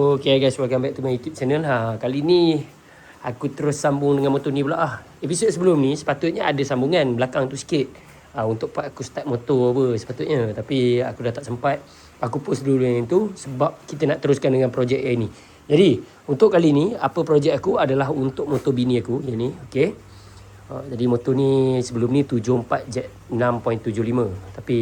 Okay guys, welcome back to my YouTube channel. Kali ni aku terus sambung dengan motor ni pula. Episod sebelum ni sepatutnya ada sambungan belakang tu sikit. Untuk part aku start motor apa sepatutnya. Tapi aku dah tak sempat. Aku post dulu yang tu sebab kita nak teruskan dengan projek yang ni. Jadi, untuk kali ni apa projek aku adalah untuk motor bini aku yang ni, okey. Jadi motor ni sebelum ni 74 Jet 6.75. Tapi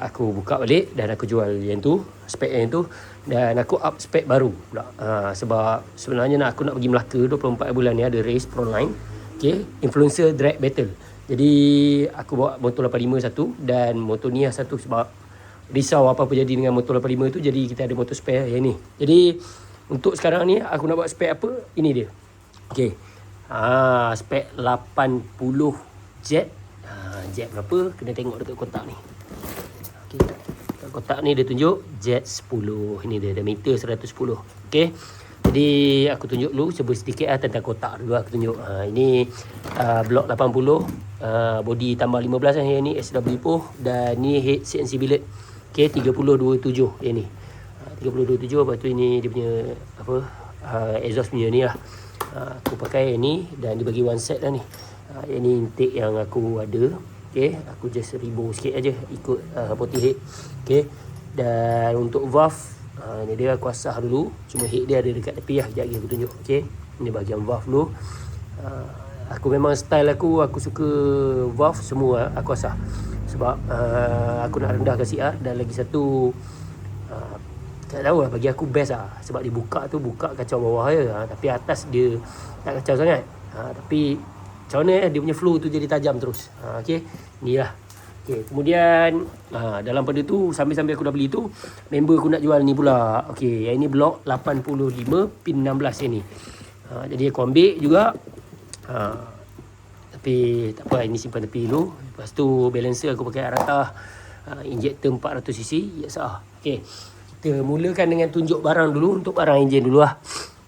aku buka balik dan aku jual yang tu, spek yang tu, dan aku up spek baru pula. Sebab sebenarnya aku nak pergi Melaka 24 bulan ni, ada race Pro Line, okay, influencer drag battle. Jadi aku bawa motor 85 satu dan motor ni satu sebab risau apa-apa jadi dengan motor 85 tu. Jadi kita ada motor spare yang ni. Jadi untuk sekarang ni aku nak buat spek apa, ini dia. Okay, spek 80 Jet. Jet berapa kena tengok dekat kotak ni. Kat kotak ni dia tunjuk Jet 10. Ini dia meter 110. Okey. Jadi aku tunjuk dulu sedikit tentang kotak dulu aku tunjuk. Ini blok 80, body tambah 15 yang ni SW Poh, dan ni head CNC billet. Okey, 3027 yang ni. 3027, lepas tu ini dia punya apa exhaust punya ni lah. Aku pakai yang ni dan dia bagi one set dah ni. Yang ni intake yang aku ada. Okay, aku just rebow sikit aja ikut poti head. Okay, dan untuk valve ni dia aku asah dulu. Cuma head dia ada dekat tepi lah. Sekejap lagi aku tunjuk. Okay, ini bahagian valve dulu. Aku memang style aku suka valve semua aku asah. Sebab aku nak rendahkan CR. Dan lagi satu, tak tahu lah, bagi aku best lah. Sebab dia buka kacau bawah je. Tapi atas dia tak kacau sangat. Tapi macam mana dia punya flow tu jadi tajam terus. Okey, ni lah. Okey, kemudian dalam pada tu sambil-sambil aku dah beli tu, member aku nak jual ni pula. Okey, yang ini blok 85 pin 16 yang ni. Jadi aku ambil juga. Tapi tak apa, ini simpan tepi dulu. Lepas tu balancer aku pakai Arata injector 400cc. Ya sah. Okey, kita mulakan dengan tunjuk barang dulu. Untuk barang enjin dulu lah.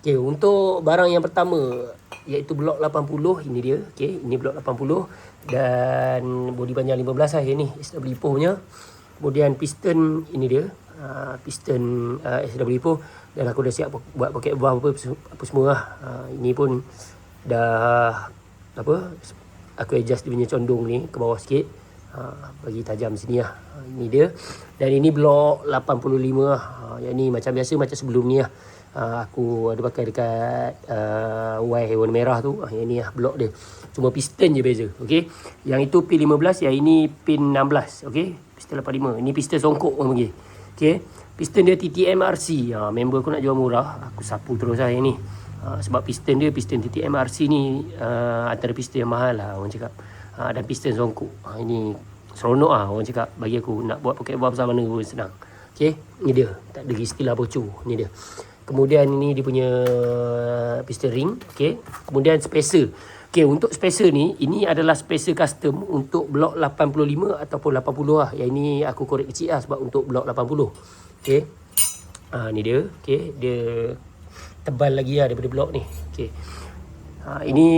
Okey, untuk barang yang pertama iaitu blok 80, ini dia. Okey, ini blok 80 dan bodi panjang 15 lah yang ni, SW Poh punya. Kemudian piston ini dia. Piston SW Poh, dan aku dah siap buat pocket valve apa semua lah. Ini pun dah apa, aku adjust dia punya condong ni ke bawah sikit. Bagi tajam sini lah. Ini dia. Dan ini blok 85 lah. Yang ni macam biasa, macam sebelum ni lah. Aku ada pakai dekat Y warna merah tu. Yang ni lah blok dia. Cuma piston je beza. Okay, yang itu pin 15, yang ini pin 16. Okay, piston 85. Ini piston songkok orang panggil. Okay, piston dia TTM RC. Member aku nak jual murah, aku sapu terus lah yang ni. Sebab piston dia, piston TTM RC ni antara piston yang mahal lah orang cakap. Dan piston songkok. Ini seronok lah orang cakap. Bagi aku nak buat pocket valve sama mana pun senang. Okay, ni dia. Tak ada istilah bocor. Ni dia. Kemudian ini dia punya piston ring. Okay, kemudian spacer. Okay, untuk spacer ni, ini adalah spacer custom untuk blok 85 ataupun 80 lah. Yang ini aku korek kecil lah sebab untuk blok 80. Okay, ni dia. Okay, dia tebal lagi lah daripada blok ni. Okay, ini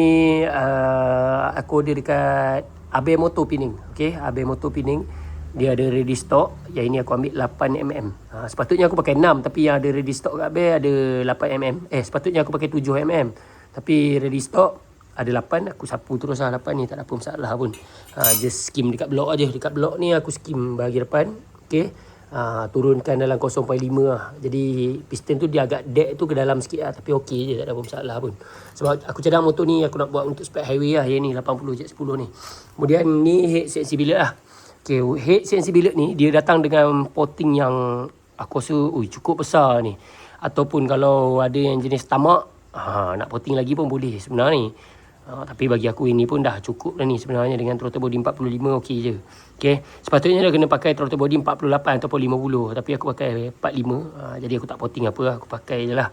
aku ada dekat Abe Motor Pining. Okay, Abe Motor Pining. Dia ada ready stock. Yang ini aku ambil 8mm. Sepatutnya aku pakai 6. Tapi yang ada ready stock kat Abe ada 8mm. Sepatutnya aku pakai 7mm. Tapi ready stock ada 8. Aku sapu terus lah 8 ni. Tak ada apa masalah pun. Just skim dekat blok aja. Dekat blok ni aku skim bagi depan. Okay, turunkan dalam 0.5 lah. Jadi piston tu dia agak deck tu ke dalam sikit lah. Tapi okey je, tak ada apa masalah pun. Sebab aku cadang motor ni aku nak buat untuk spek highway lah. Yang ni 80 Jet 10 ni. Kemudian ni head CNC billet lah. Okay, head CNC billet ni dia datang dengan potting yang aku rasa cukup besar ni. Ataupun kalau ada yang jenis tamak, nak potting lagi pun boleh sebenarnya ni. Tapi bagi aku ini pun dah cukup dah ni sebenarnya. Dengan throttle body 45 okey je. Okay, sepatutnya dia kena pakai throttle body 48 ataupun 50. Tapi aku pakai 45. Jadi aku tak potting apa lah. Aku pakai je lah.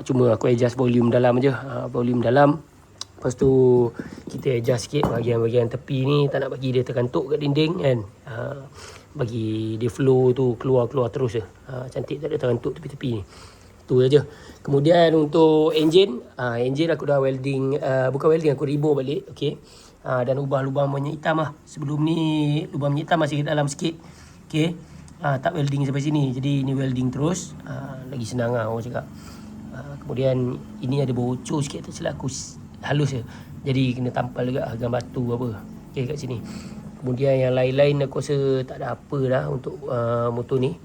Cuma aku adjust volume dalam je. Volume dalam. Lepas tu kita adjust sikit bahagian-bahagian tepi ni. Tak nak bagi dia terkantuk kat dinding kan. Bagi dia flow tu keluar-keluar terus je. Cantik, tak ada terkantuk tepi-tepi ni. Tu aja. Kemudian untuk engine, engine aku dah welding, bukan welding, aku rebow balik. Okey. Dan ubah lubang minyak hitam lah. Sebelum ni lubang minyak hitam masih dalam sikit. Okey. tak welding sampai sini. Jadi ini welding terus. Lagi senang lah orang cakap. Kemudian ini ada bocor sikit, tak silap aku halus je. Jadi kena tampal juga gambar batu apa. Okay, kat sini. Kemudian yang lain-lain aku rasa tak ada apa dah untuk motor ni.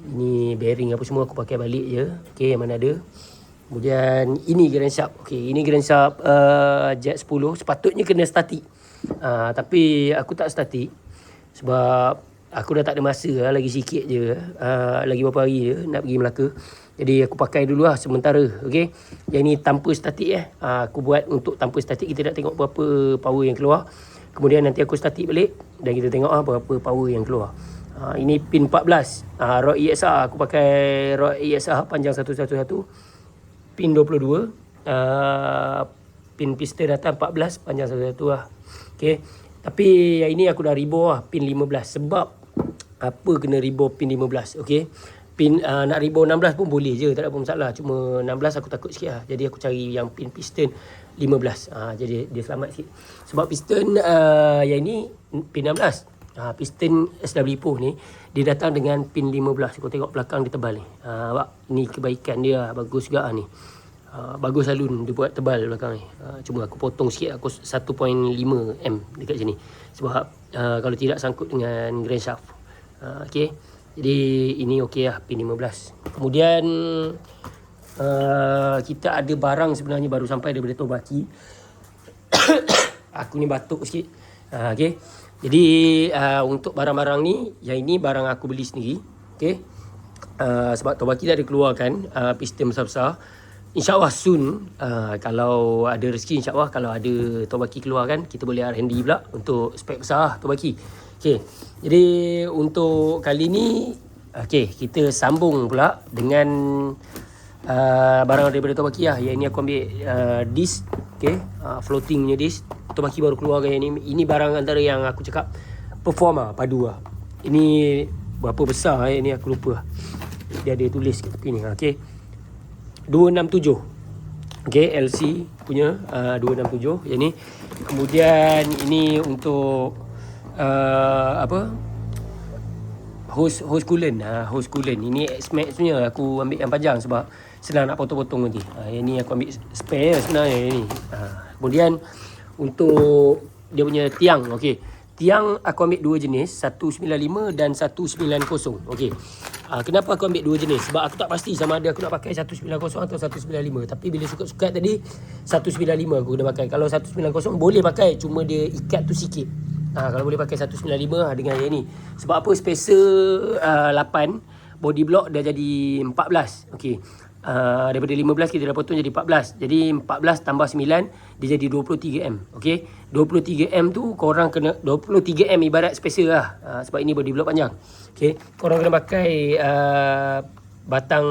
Ini bearing apa semua aku pakai balik je. Okay, yang mana ada. Kemudian ini crankshaft. Okay, ini crankshaft Jet 10. Sepatutnya kena statik. Tapi aku tak statik. Sebab aku dah tak ada masa lah, lagi sikit je. Lagi beberapa hari je nak pergi Melaka. Jadi aku pakai dulu lah sementara. Okay. Yang ni tanpa statik aku buat untuk tanpa statik. Kita nak tengok berapa power yang keluar. Kemudian nanti aku statik balik. Dan kita tengok berapa power yang keluar. Ini pin 14. Rod EXR. Aku pakai rod EXR panjang 111. Pin 22. Pin piston atas 14. Panjang 111 lah. Okay. Tapi yang ini aku dah ribor lah. Pin 15. Sebab apa kena ribor pin 15. Okay. Pin nak ribor 16 pun boleh je. Tak ada apa masalah. Cuma 16 aku takut sikit lah. Jadi aku cari yang pin piston 15. Jadi dia selamat sikit. Sebab piston yang ini pin 16. Piston SW Poh ni dia datang dengan pin 15. Kau tengok belakang dia tebal ni. Ni kebaikan dia. Bagus juga ni. Bagus alun dia buat tebal belakang ni. Cuma aku potong sikit. Aku 1.5 M dekat sini. Sebab kalau tidak sangkut dengan crankshaft. Okay. Jadi ini okey lah pin 15. Kemudian kita ada barang sebenarnya baru sampai daripada Tobaki. Aku ni batuk sikit. Okay. Jadi untuk barang-barang ni, yang ini barang aku beli sendiri. Okay. Sebab Tobaki dah ada keluarkan piston besar-besar. InsyaAllah soon, kalau ada rezeki, insyaAllah kalau ada Tobaki keluarkan, kita boleh R&D pula untuk spek besar Tobaki. Okay. Jadi untuk kali ni, okay, kita sambung pula dengan barang daripada Tobaki lah. Yang ni aku ambil disc. Okay. Floating punya disc. Tobaki baru keluarkan yang ni. Ini barang antara yang aku cakap perform lah, padu lah. Ini berapa besar ni aku lupa. Dia ada tulis kat tepi ni. Okay. 267. Okay, LC punya 267 yang ni. Kemudian ini untuk hose coolant. Hose coolant ini X-Max punya aku ambil yang panjang sebab senang nak potong-potong nanti. Yang ni aku ambil spare sebenarnya yang ni. Kemudian untuk dia punya tiang. Okey. Tiang aku ambil dua jenis, 195 dan 190. Okey. Kenapa aku ambil dua jenis? Sebab aku tak pasti sama ada aku nak pakai 190 atau 195. Tapi bila sukat-sukat tadi 195 aku kena pakai. Kalau 190 boleh pakai, cuma dia ikat tu sikit. Kalau boleh pakai 195 dengan yang ni. Sebab apa? Spacer 8, body block dah jadi 14. Okey. Daripada 15 kita dah potong jadi 14. Jadi 14 tambah 9 dia jadi 23M. Okey. 23M tu korang kena 23M ibarat spacer lah. Sebab ini body block panjang. Okey. Korang kena pakai batang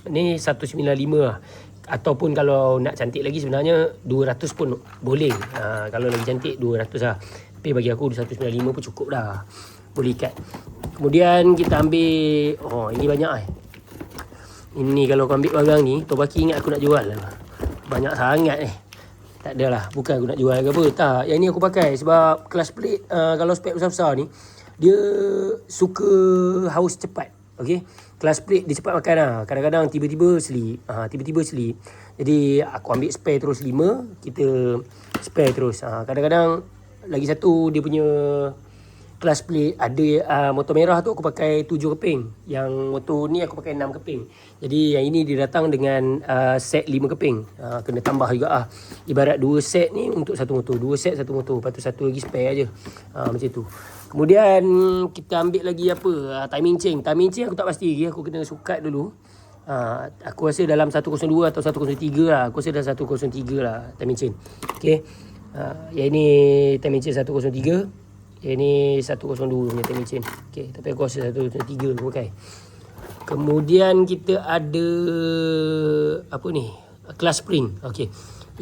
ni 195 lah. Ataupun kalau nak cantik lagi sebenarnya 200 pun boleh. Kalau lagi cantik 200 lah. Tapi bagi aku 195 pun cukup dah. Boleh ikat. Kemudian kita ambil ini banyak Ini kalau kau ambil barang ni, Tobaki ingat aku nak jual lah. Banyak sangat Tak adalah, bukan aku nak jual ke apa. Tak, yang ni aku pakai sebab clutch plate kalau spek besar-besar ni dia suka haus cepat. Okey. Clutch plate dia cepat makan lah. Kadang-kadang tiba-tiba slip. Jadi aku ambil spare terus 5, kita spare terus. Kadang-kadang lagi satu dia punya clutch plate ada motor merah tu aku pakai 7 keping. Yang motor ni aku pakai 6 keping. Jadi yang ini dia datang dengan set 5 keping. Kena tambah juga ibarat 2 set ni untuk satu motor. 2 set satu motor. Lepas tu satu lagi spare aje. Macam tu. Kemudian kita ambil lagi apa? Timing chain. Timing chain aku tak pasti lagi. Aku kena sukat dulu. Aku rasa dalam 102 atau 103 lah. Aku rasa dah 103 lah timing chain. Okay. Yang ni timing chain 103. Yang ni 102 punya timing chain. Okay. Tapi aku rasa 103 aku pakai. Kemudian kita ada apa ni? Clutch spring. Okey.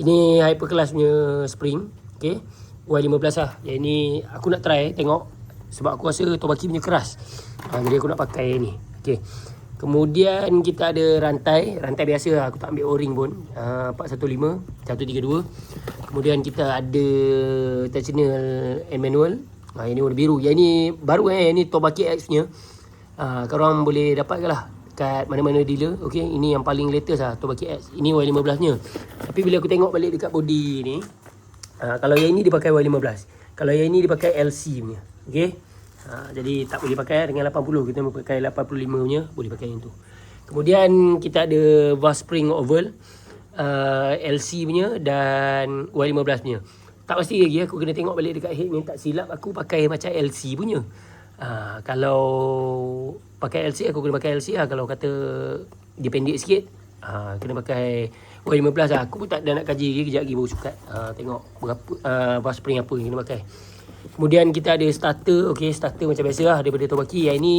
Ini hyper clutch punya spring. Okey. Y15 lah. Yang ni aku nak try tengok sebab aku rasa Tobaki punya keras. Jadi aku nak pakai ni. Okey. Kemudian kita ada rantai biasa lah. Aku tak ambil O-ring pun. 415, 132. Kemudian kita ada tensioner and manual. Yang ni warna biru. Yang ni baru yang ni Tobaki X punya. Korang boleh dapat ke lah kat mana-mana dealer. Okay, ini yang paling latest lah, Tobaki X. Ini Y15 nya. Tapi bila aku tengok balik dekat body ni, kalau yang ini dia pakai Y15, kalau yang ini dia pakai LC punya. Okay, jadi tak boleh pakai dengan 80. Kita pakai 85 punya, boleh pakai yang tu. Kemudian kita ada Vast Spring Oval, LC punya dan Y15 punya. Tak pasti lagi, aku kena tengok balik dekat head ni. Tak silap aku pakai macam LC punya. Kalau pakai LC, aku kena pakai LC lah. Kalau kata dia pendek sikit, kena pakai Y15 lah. Aku pun tak ada nak kaji lagi, kejap lagi baru sukat tengok berapa Vast Spring apa yang kena pakai. Kemudian kita ada starter. Okay, starter macam biasa lah daripada Tobaki. Yang ni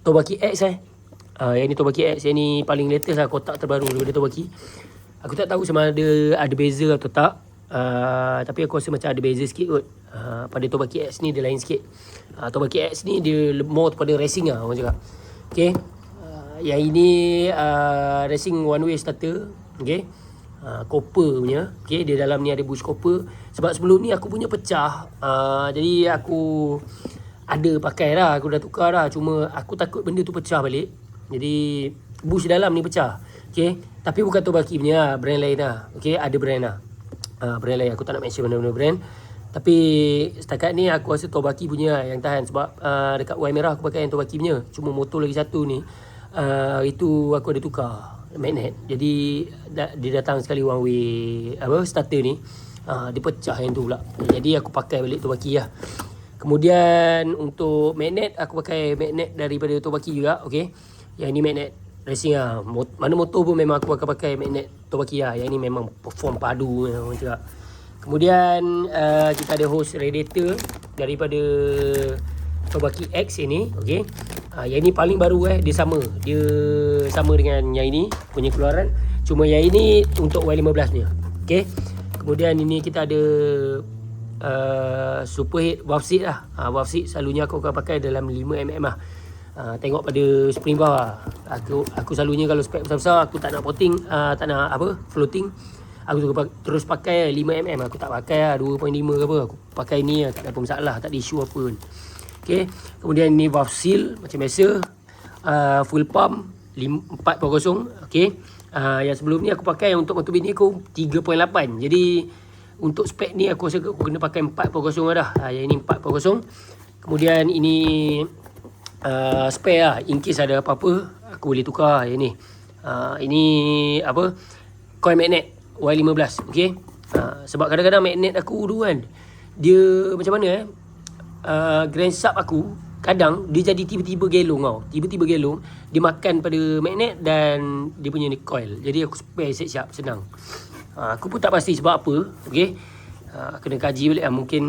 Tobaki X yang ni Tobaki X. Yang ni paling latest lah, kotak terbaru daripada Tobaki. Aku tak tahu sama ada beza atau tak. Tapi aku rasa macam ada beza sikit kot. Pada Tobaki X ni dia lain sikit. Tobaki X ni dia more kepada racing lah, orang cakap. Okay, yang ini racing one way starter. Okay, copper punya. Okay, dia dalam ni ada bush copper. Sebab sebelum ni aku punya pecah, jadi aku ada pakai lah, aku dah tukar lah. Cuma aku takut benda tu pecah balik. Jadi bush dalam ni pecah. Okay, tapi bukan Tobaki punya, brand lain lah. Okay, ada brand lah, brand lain. Aku tak nak mention mana-mana brand. Tapi setakat ni aku rasa Tobaki punya yang tahan. Sebab dekat Y merah aku pakai yang Tobaki punya. Cuma motor lagi satu ni, itu aku ada tukar magnet. Jadi dia datang sekali one way starter ni, dia pecah yang tu pula. Jadi aku pakai balik Tobaki lah. Kemudian untuk magnet, aku pakai magnet daripada Tobaki juga. Okay, yang ni magnet racing lah. Mana motor pun memang aku akan pakai magnet Tobaki lah. Yang ni memang perform padu orang cakap. Kemudian kita ada hose radiator daripada Tobaki X ini. Okay, yang ini paling baru. Dia sama dengan yang ini punya keluaran. Cuma yang ini untuk Y15 nya. Okay, kemudian ini kita ada Superhead valve seat lah. Valve seat selalunya aku akan pakai dalam 5mm lah. Tengok pada spring bar lah. Aku selalunya kalau spek besar-besar, aku tak nak potting, tak nak floating, aku terus pakai 5mm. Aku tak pakai lah 2.5 ke apa. Aku pakai ni lah, tak ada apa masalah, tak ada isu apa pun. Okay, kemudian ni valve seal macam biasa, full pump 4.0. Okay, yang sebelum ni aku pakai untuk motor bini aku 3.8. Jadi untuk spek ni aku rasa aku kena pakai 4.0 dah. Yang ini 4.0. Kemudian ini spare lah, in case ada apa-apa aku boleh tukar. Yang ni ini apa, coil magnet Y15. Okay, sebab kadang-kadang magnet aku dulu kan, dia macam mana grand sub aku kadang dia jadi tiba-tiba gelong tau. Tiba-tiba gelong, dia makan pada magnet dan dia punya ni coil. Jadi aku spare siap-siap, senang. Aku pun tak pasti sebab apa. Okay, kena kaji balik lah. Mungkin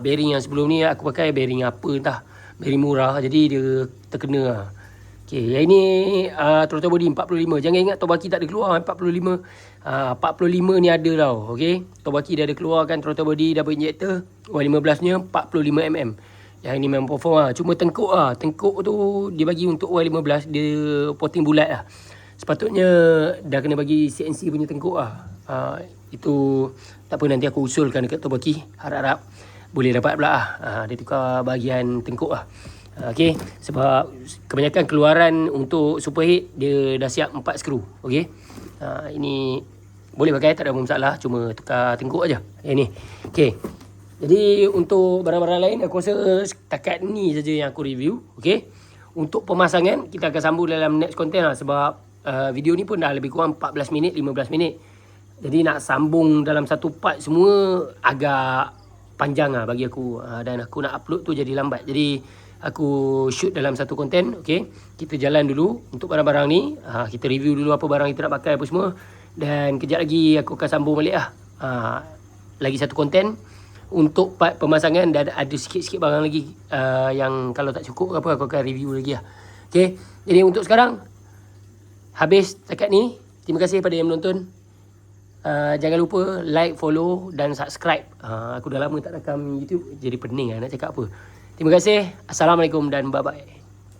bearing yang sebelum ni aku pakai bearing apa entah, bearing murah, jadi dia terkena lah. Okay, yang ini throttle body 45. Jangan ingat Tobaki tak ada keluar 45. 45 ni ada tau. Okay, Tobaki dia ada keluarkan throttle body double injector Y15 nya 45mm. Yang ini memang perform lah. Cuma tengkuk lah, tengkuk tu dia bagi untuk Y15, dia potting bulat lah. Sepatutnya dah kena bagi CNC punya tengkuk lah. Itu tak apa, nanti aku usulkan dekat Tobaki. Harap-harap boleh dapat pula lah. Dia tukar bahagian tengkuk lah. Okay, sebab kebanyakan keluaran untuk Superhead dia dah siap 4 skru. Okay, ini boleh pakai, tak ada masalah. Cuma tukar tengkuk aja. Yang ni. Okay, jadi untuk barang-barang lain aku rasa setakat ni saja yang aku review. Okay, untuk pemasangan kita akan sambung dalam next content lah. Sebab video ni pun dah lebih kurang 14 minit 15 minit. Jadi nak sambung dalam satu part semua agak panjang lah bagi aku. Dan aku nak upload tu jadi lambat. Jadi aku shoot dalam satu konten. Okay, kita jalan dulu untuk barang-barang ni. Kita review dulu apa barang kita nak pakai apa semua. Dan kejap lagi aku akan sambung balik lah. Lagi satu konten untuk part pemasangan. Dan ada sikit-sikit barang lagi yang kalau tak cukup apa, aku akan review lagi lah. Okay, jadi untuk sekarang habis setakat ni. Terima kasih pada yang menonton. Jangan lupa like, follow dan subscribe. Aku dah lama tak rakam YouTube, jadi pening lah nak cakap apa. Terima kasih. Assalamualaikum dan bye-bye.